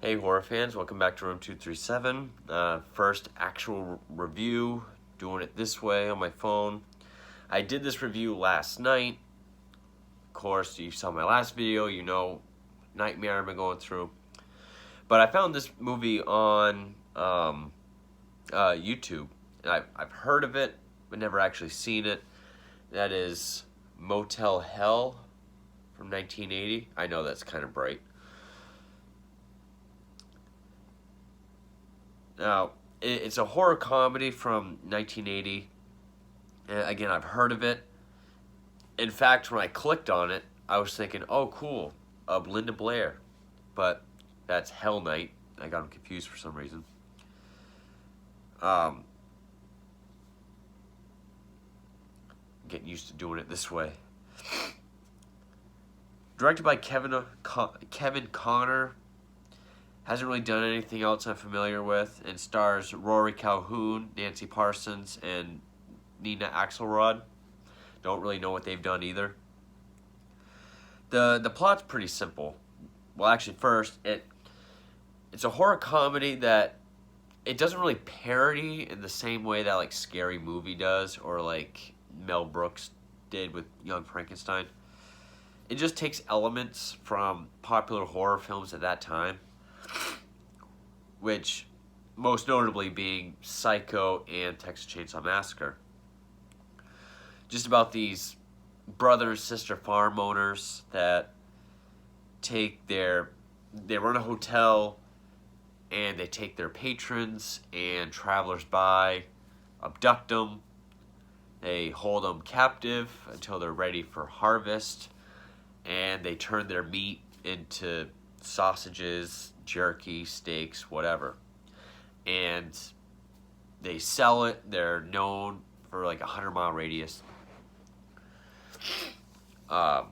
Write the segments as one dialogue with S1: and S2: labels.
S1: Hey horror fans, welcome back to Room 237. First actual review, doing it this way on my phone. I did this review last night. Of course, you saw my last video, you know, nightmare I've been going through. But I found this movie on YouTube, and I've heard of it, but never actually seen it. That is Motel Hell from 1980. I know that's kind of bright. Now, it's a horror comedy from 1980. And again, I've heard of it. In fact, when I clicked on it, I was thinking, oh, cool, Linda Blair. But that's Hell Night. I got them confused for some reason. Getting used to doing it this way. Directed by Kevin Connor. Hasn't really done anything else I'm familiar with, and stars Ray Calhoun, Nancy Parsons, and Nina Axelford. Don't really know what they've done either. The plot's pretty simple. Well, actually, first, it's a horror comedy that it doesn't really parody in the same way that like Scary Movie does, or like Mel Brooks did with Young Frankenstein. It just takes elements from popular horror films at that time, which most notably being Psycho and Texas Chainsaw Massacre. Just about these brother and sister farm owners that they run a hotel and they take their patrons and travelers by, abduct them, they hold them captive until they're ready for harvest, and they turn their meat into sausages, jerky, steaks, whatever. And they sell it. They're known for like a 100-mile radius. And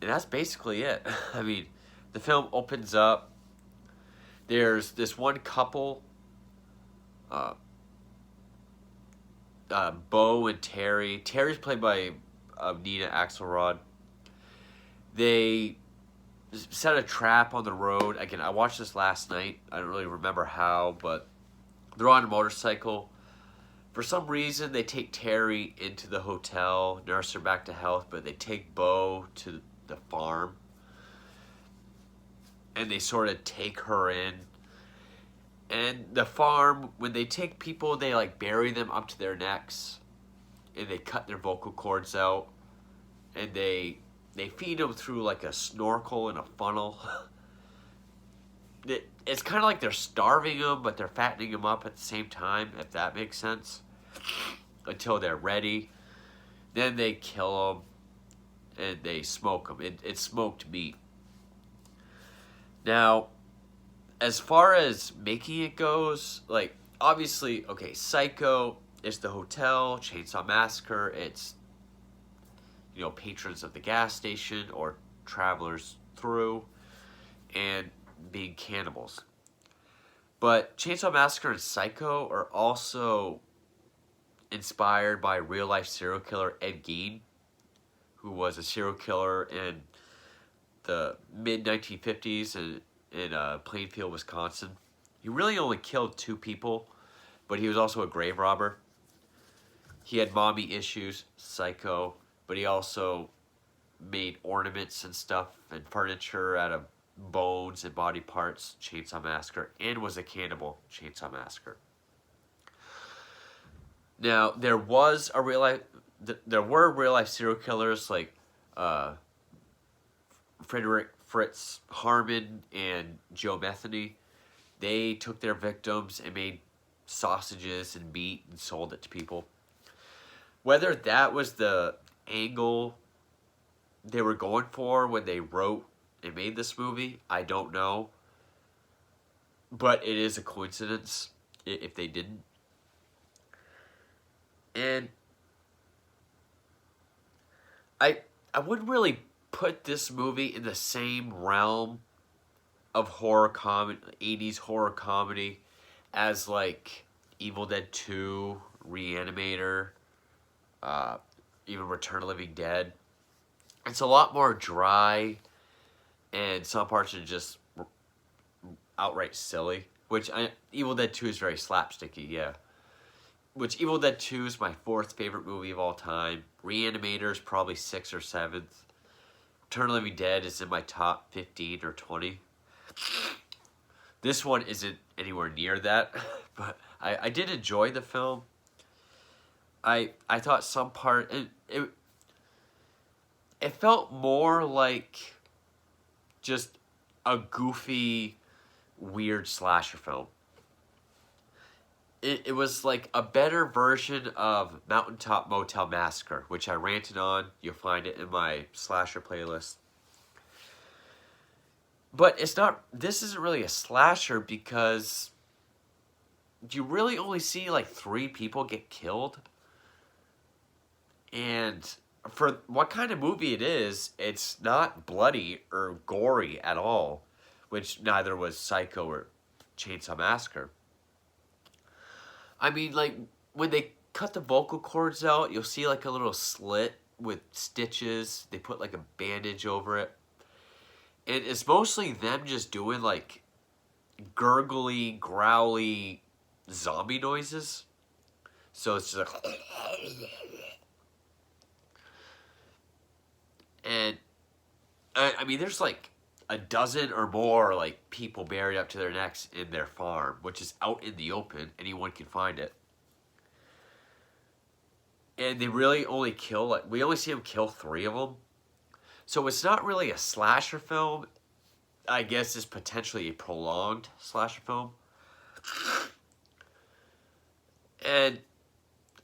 S1: that's basically it. I mean, the film opens up. There's this one couple, Bo and Terry. Terry's played by Nina Axelrod. They set a trap on the road. Again, I watched this last night. I don't really remember how, but they're on a motorcycle. For some reason, they take Terry into the hotel, nurse her back to health, but they take Bo to the farm. And they sort of take her in. And the farm, when they take people, they like bury them up to their necks. And they cut their vocal cords out. And they feed them through like a snorkel and a funnel. It's kind of like they're starving them, but they're fattening them up at the same time, if that makes sense. Until they're ready. Then they kill them and they smoke them. It's smoked meat. Now, as far as making it goes, like, obviously, okay, Psycho is the hotel, Chainsaw Massacre, it's, you know, patrons of the gas station or travelers through, and being cannibals. But Chainsaw Massacre and Psycho are also inspired by real-life serial killer Ed Gein, who was a serial killer in the mid-1950s in Plainfield, Wisconsin. He really only killed 2 people, but he was also a grave robber. He had mommy issues, Psycho, but he also made ornaments and stuff and furniture out of bones and body parts, Chainsaw Massacre, and was a cannibal, Chainsaw Massacre. Now, there were real life serial killers like Frederick Fritz Harmon and Joe Metheny. They took their victims and made sausages and meat and sold it to people. Whether that was the angle they were going for when they wrote and made this movie, I don't know. But it is a coincidence if they didn't. And I wouldn't really put this movie in the same realm of horror comedy, 80s horror comedy, as like Evil Dead 2, Reanimator, even Return of the Living Dead. It's a lot more dry and some parts are just outright silly. Evil Dead 2 is very slapsticky, yeah. Which Evil Dead 2 is my 4th favorite movie of all time. Reanimator is probably 6th or 7th. Return of the Living Dead is in my top 15 or 20. This one isn't anywhere near that, but I did enjoy the film. I thought some part it felt more like just a goofy, weird slasher film. It was like a better version of Mountaintop Motel Massacre, which I ranted on. You'll find it in my slasher playlist. But this isn't really a slasher because you really only see like 3 people get killed. And for what kind of movie it is, it's not bloody or gory at all, which neither was Psycho or Chainsaw Massacre. I mean, like, when they cut the vocal cords out, you'll see like a little slit with stitches. They put like a bandage over it. And it's mostly them just doing like gurgly, growly zombie noises. So it's just like... And, I mean, there's like a dozen or more like people buried up to their necks in their farm, which is out in the open. Anyone can find it. And they really only kill, like, we only see them kill 3 of them. So it's not really a slasher film. I guess it's potentially a prolonged slasher film. And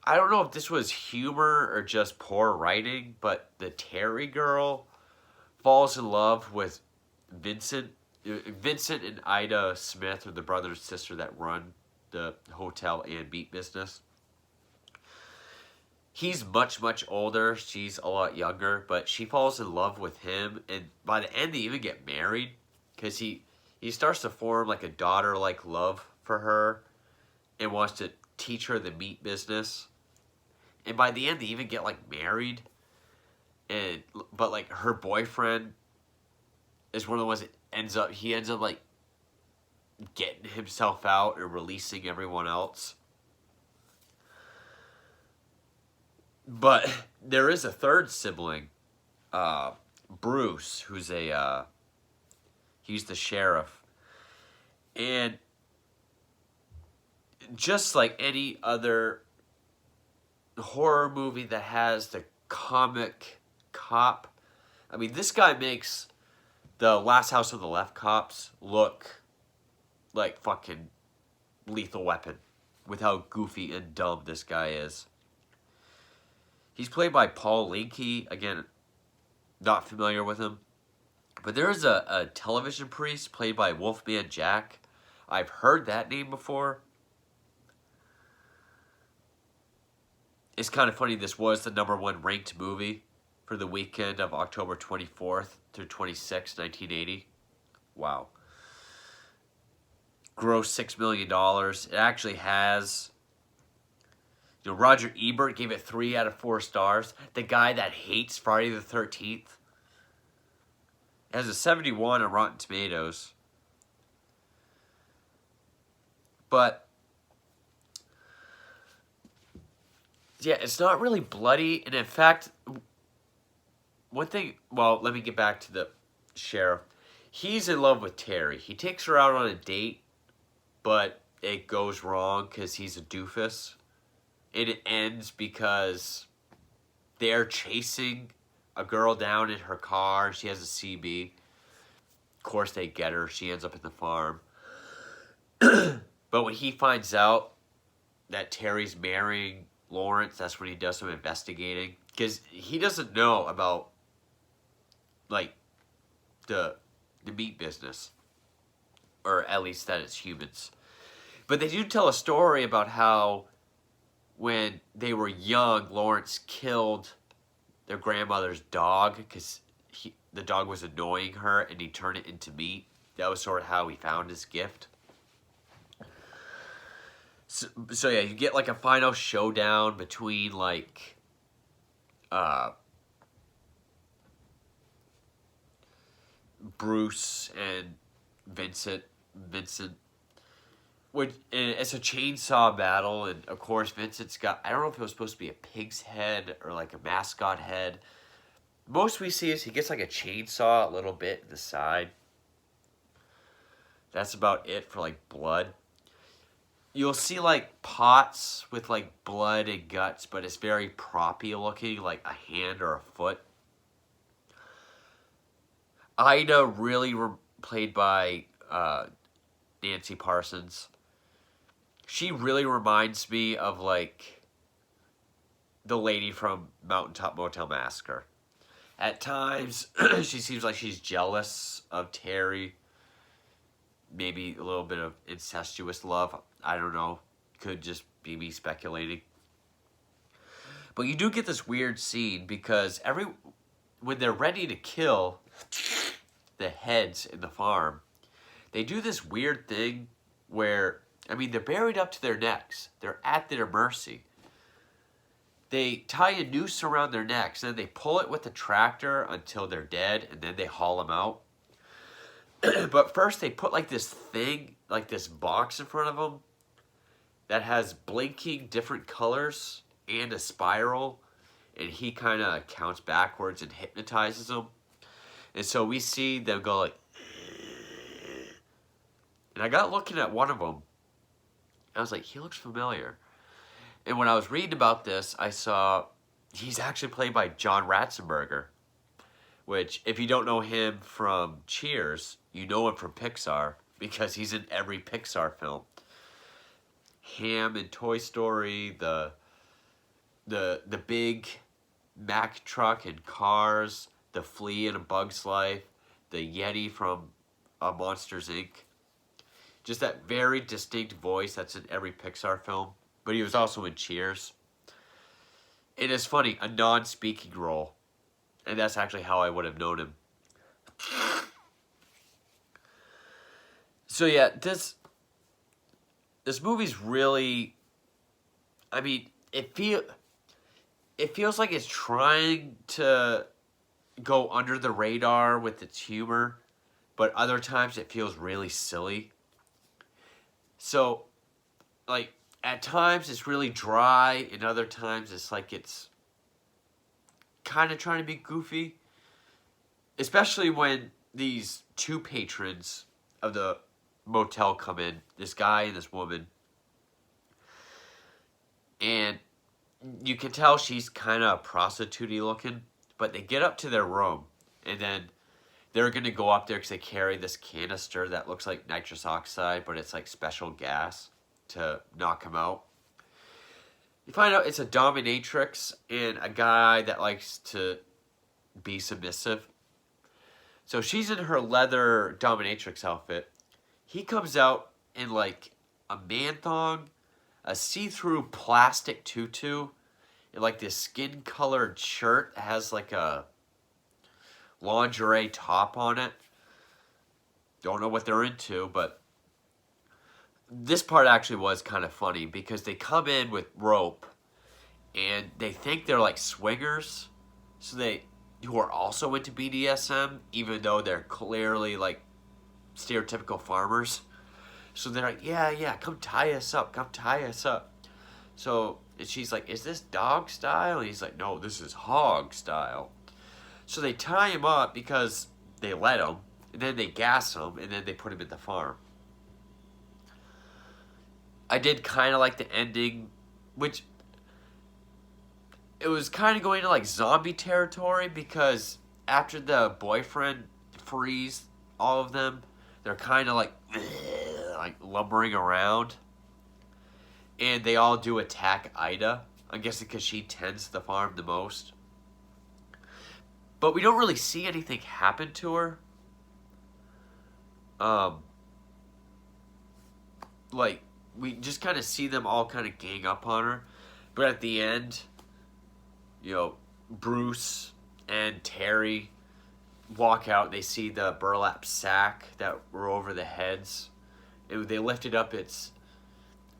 S1: I don't know if this was humor or just poor writing, but the Terry girl falls in love with Vincent. Vincent and Ida Smith are the brother and sister that run the hotel and meat business. He's much, much older. She's a lot younger, but she falls in love with him. And by the end, they even get married because he starts to form like a daughter-like love for her and wants to teach her the meat business. And by the end, they even get like married. But like her boyfriend is one of the ones that ends up like getting himself out and releasing everyone else. But there is a third sibling, Bruce, who's he's the sheriff. And just like any other horror movie that has the comic cop, I mean, this guy makes the Last House on the Left cops look like fucking Lethal Weapon with how goofy and dumb this guy is. He's played by Paul Linke. Again, not familiar with him. But there is a television priest played by Wolfman Jack. I've heard that name before. It's kind of funny, this was the #1 ranked movie for the weekend of October 24th through 26th, 1980. Wow. Grossed $6 million. It actually has... You know, Roger Ebert gave it 3 out of 4 stars. The guy that hates Friday the 13th. It has a 71 on Rotten Tomatoes. But, yeah, it's not really bloody. And in fact, one thing... Well, let me get back to the sheriff. He's in love with Terry. He takes her out on a date, but it goes wrong because he's a doofus. And it ends because they're chasing a girl down in her car. She has a CB. Of course, they get her. She ends up in the farm. But when he finds out that Terry's marrying Lawrence, that's when he does some investigating. Because he doesn't know about, like, the meat business. Or at least that it's humans. But they do tell a story about how when they were young, Lawrence killed their grandmother's dog because the dog was annoying her and he turned it into meat. That was sort of how he found his gift. So yeah, you get like a final showdown between like Bruce and Vincent, which it's a chainsaw battle, and of course Vincent's got, I don't know if it was supposed to be a pig's head or like a mascot head. Most we see is he gets like a chainsaw a little bit in the side. That's about it for like blood. You'll see like pots with like blood and guts, but it's very proppy looking, like a hand or a foot. Ida, really played by Nancy Parsons. She really reminds me of like the lady from Mountaintop Motel Massacre. At times, she seems like she's jealous of Terry. Maybe a little bit of incestuous love. I don't know. Could just be me speculating. But you do get this weird scene because when they're ready to kill the heads in the farm, they do this weird thing where, I mean, they're buried up to their necks. They're at their mercy. They tie a noose around their necks, and then they pull it with a tractor until they're dead, and then they haul them out. But first they put like this thing, like this box in front of them that has blinking different colors and a spiral, and he kind of counts backwards and hypnotizes them. And so we see them go like, and I got looking at one of them. I was like, he looks familiar. And when I was reading about this, I saw he's actually played by John Ratzenberger, which, if you don't know him from Cheers, you know him from Pixar because he's in every Pixar film. Ham in Toy Story, the big Mack truck in Cars, the flea in A Bug's Life, the Yeti from Monsters, Inc. Just that very distinct voice that's in every Pixar film. But he was also in Cheers. It is funny, a non-speaking role. And that's actually how I would have known him. So yeah, this movie's really, I mean, it feels like it's trying to go under the radar with its humor, but other times it feels really silly. So, like, at times it's really dry, and other times it's like it's kind of trying to be goofy. Especially when these two patrons of the motel come in, this guy and this woman. And you can tell she's kind of prostitute-y looking, but they get up to their room, and then they're going to go up there because they carry this canister that looks like nitrous oxide, but it's like special gas to knock them out. You find out it's a dominatrix and a guy that likes to be submissive. So she's in her leather dominatrix outfit. He comes out in like a man thong, a see-through plastic tutu, and like this skin-colored shirt that has like a lingerie top on it. Don't know what they're into, but this part actually was kind of funny because they come in with rope and they think they're like swingers, so who are also into BDSM, even though they're clearly like stereotypical farmers. So they're like, yeah, come tie us up. So she's like, is this dog style? And he's like, no, this is hog style. So they tie him up because they let him, and then they gas him, and then they put him in the farm. I did kind of like the ending, which it was kind of going to like zombie territory because after the boyfriend frees all of them, they're kind of like lumbering around. And they all do attack Ida. I'm guessing because she tends the farm the most. But we don't really see anything happen to her. Like, we just kind of see them all kind of gang up on her. But at the end, you know, Bruce and Terry walk out. They see the burlap sack that were over the heads. They lifted up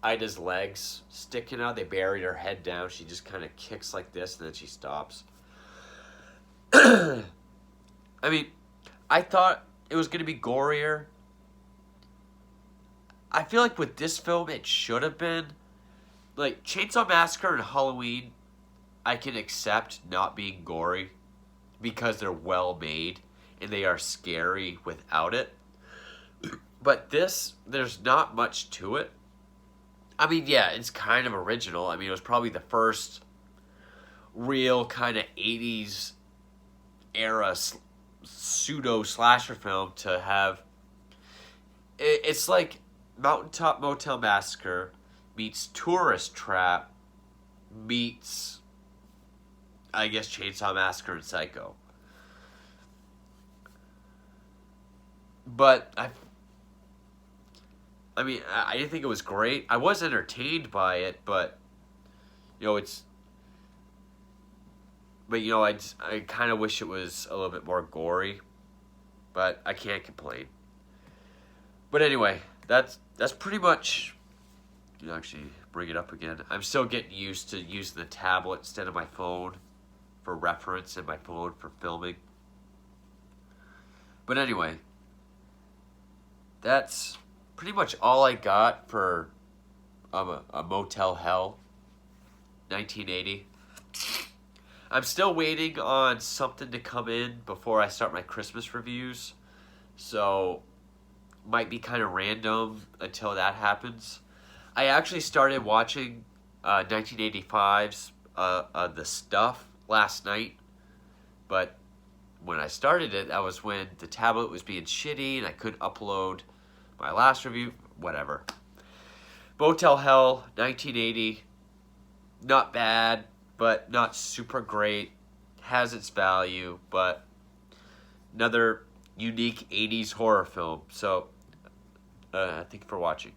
S1: Ida's legs sticking out. They buried her head down. She just kind of kicks like this, and then she stops. I mean, I thought it was going to be gorier. I feel like with this film, it should have been. Like, Chainsaw Massacre and Halloween, I can accept not being gory because they're well made and they are scary without it. But this, there's not much to it. I mean, yeah, it's kind of original. I mean, it was probably the first real kind of 80s era pseudo slasher film to have. It's like Mountaintop Motel Massacre meets Tourist Trap meets, I guess, Chainsaw Massacre and Psycho. But I mean, I didn't think it was great. I was entertained by it, but it's. But I kind of wish it was a little bit more gory, but I can't complain. But anyway, that's pretty much. Actually bring it up again. I'm still getting used to using the tablet instead of my phone for reference and my phone for filming. But anyway, that's pretty much all I got for a Motel Hell, 1980. I'm still waiting on something to come in before I start my Christmas reviews, so might be kind of random until that happens. I actually started watching 1985's The Stuff last night, but when I started it, that was when the tablet was being shitty and I couldn't upload my last review, whatever. Motel Hell, 1980, not bad, but not super great, has its value, but another unique 80s horror film. So, thank you for watching.